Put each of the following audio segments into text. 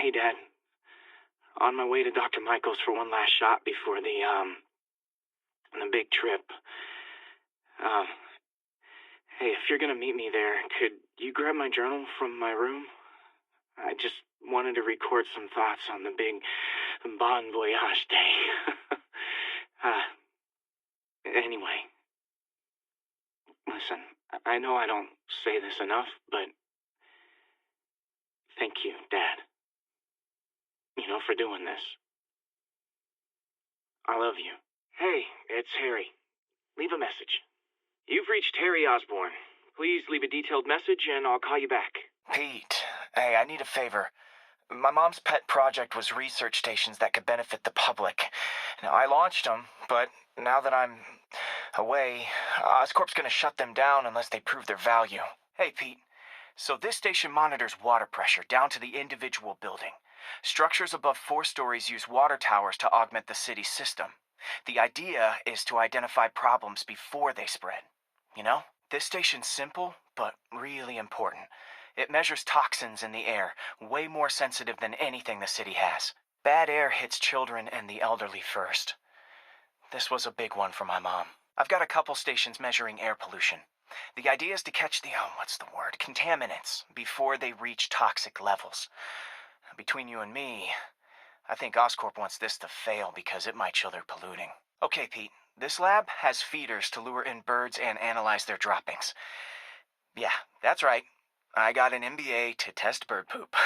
Hey, Dad. On my way to Dr. Michael's for one last shot before the big trip. Uh, hey, if you're gonna meet me there, could you grab my journal from my room? I just wanted to record some thoughts on the big Bon Voyage day. Anyway, listen, I know I don't say this enough, but thank you, Dad. For doing this. I love you. Hey, it's Harry. Leave a message. You've reached Harry Osborn. Please leave a detailed message and I'll call you back. Pete, hey, I need a favor. My mom's pet project was research stations that could benefit the public. Now, I launched them, but now that I'm away, Oscorp's gonna shut them down unless they prove their value. Hey, Pete, so this station monitors water pressure down to the individual building. Structures above 4 stories use water towers to augment the city's system. The idea is to identify problems before they spread. This station's simple, but really important. It measures toxins in the air, way more sensitive than anything the city has. Bad air hits children and the elderly first. This was a big one for my mom. I've got a couple stations measuring air pollution. The idea is to catch the, contaminants before they reach toxic levels. Between you and me, I think Oscorp wants this to fail because it might show they're polluting. Okay, Pete, this lab has feeders to lure in birds and analyze their droppings. Yeah, that's right. I got an MBA to test bird poop.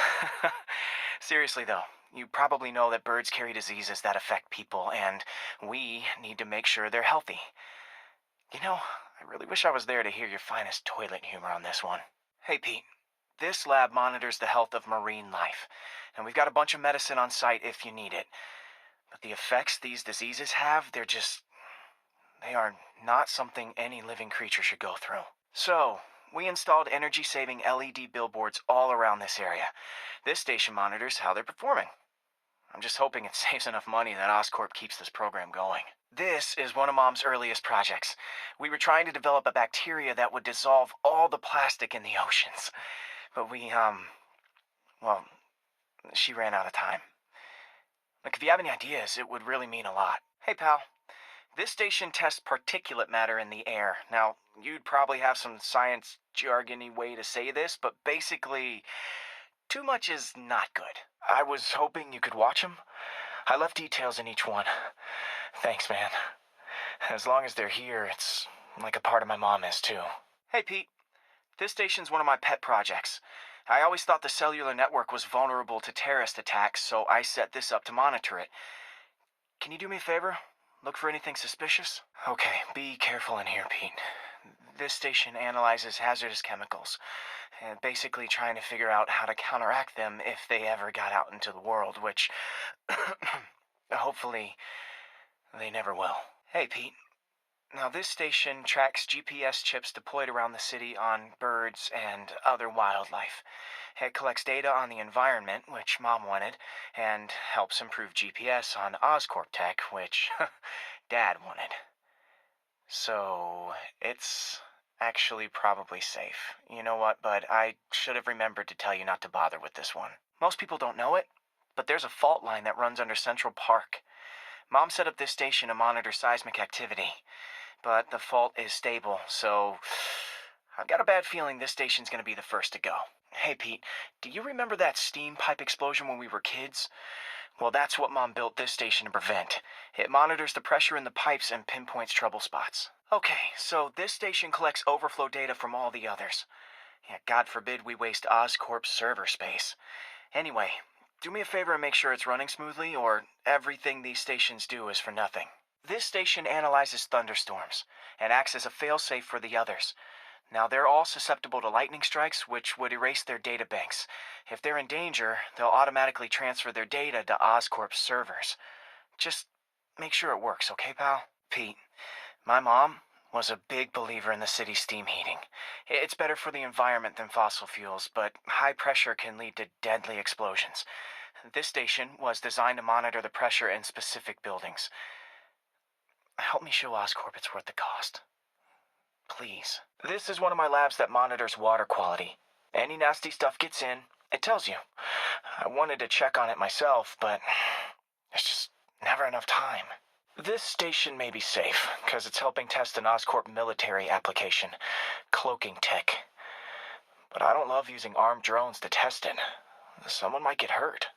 Seriously though, you probably know that birds carry diseases that affect people, and we need to make sure they're healthy. I really wish I was there to hear your finest toilet humor on this one. Hey, Pete. This lab monitors the health of marine life, and we've got a bunch of medicine on site if you need it. But the effects these diseases have, they are not something any living creature should go through. So, we installed energy-saving LED billboards all around this area. This station monitors how they're performing. I'm just hoping it saves enough money that Oscorp keeps this program going. This is one of Mom's earliest projects. We were trying to develop a bacteria that would dissolve all the plastic in the oceans. But she ran out of time. Look, if you have any ideas, it would really mean a lot. Hey, pal. This station tests particulate matter in the air. Now, you'd probably have some science jargony way to say this, but basically, too much is not good. I was hoping you could watch them. I left details in each one. Thanks, man. As long as they're here, it's like a part of my mom is, too. Hey, Pete. This station's one of my pet projects. I always thought the cellular network was vulnerable to terrorist attacks, so I set this up to monitor it. Can you do me a favor? Look for anything suspicious? Okay, be careful in here, Pete. This station analyzes hazardous chemicals, basically trying to figure out how to counteract them if they ever got out into the world, which hopefully they never will. Hey, Pete. Now, this station tracks GPS chips deployed around the city on birds and other wildlife. It collects data on the environment, which Mom wanted, and helps improve GPS on Oscorp tech, which Dad wanted. So, it's actually probably safe. You know what, bud? I should have remembered to tell you not to bother with this one. Most people don't know it, but there's a fault line that runs under Central Park. Mom set up this station to monitor seismic activity, but the fault is stable, so I've got a bad feeling this station's gonna be the first to go. Hey, Pete, do you remember that steam pipe explosion when we were kids? Well, that's what Mom built this station to prevent. It monitors the pressure in the pipes and pinpoints trouble spots. Okay, so this station collects overflow data from all the others. Yeah, God forbid we waste Oscorp's server space. Anyway, do me a favor and make sure it's running smoothly, or everything these stations do is for nothing. This station analyzes thunderstorms and acts as a failsafe for the others. Now, they're all susceptible to lightning strikes, which would erase their data banks. If they're in danger, they'll automatically transfer their data to Oscorp's servers. Just make sure it works, okay, pal? Pete, my mom was a big believer in the city's steam heating. It's better for the environment than fossil fuels, but high pressure can lead to deadly explosions. This station was designed to monitor the pressure in specific buildings. Help me show Oscorp it's worth the cost. Please. This is one of my labs that monitors water quality. Any nasty stuff gets in, It tells you. I wanted to check on it myself, but there's just never enough time. This station may be safe, because it's helping test an Oscorp military application, cloaking tech. But I don't love using armed drones to test it. Someone might get hurt.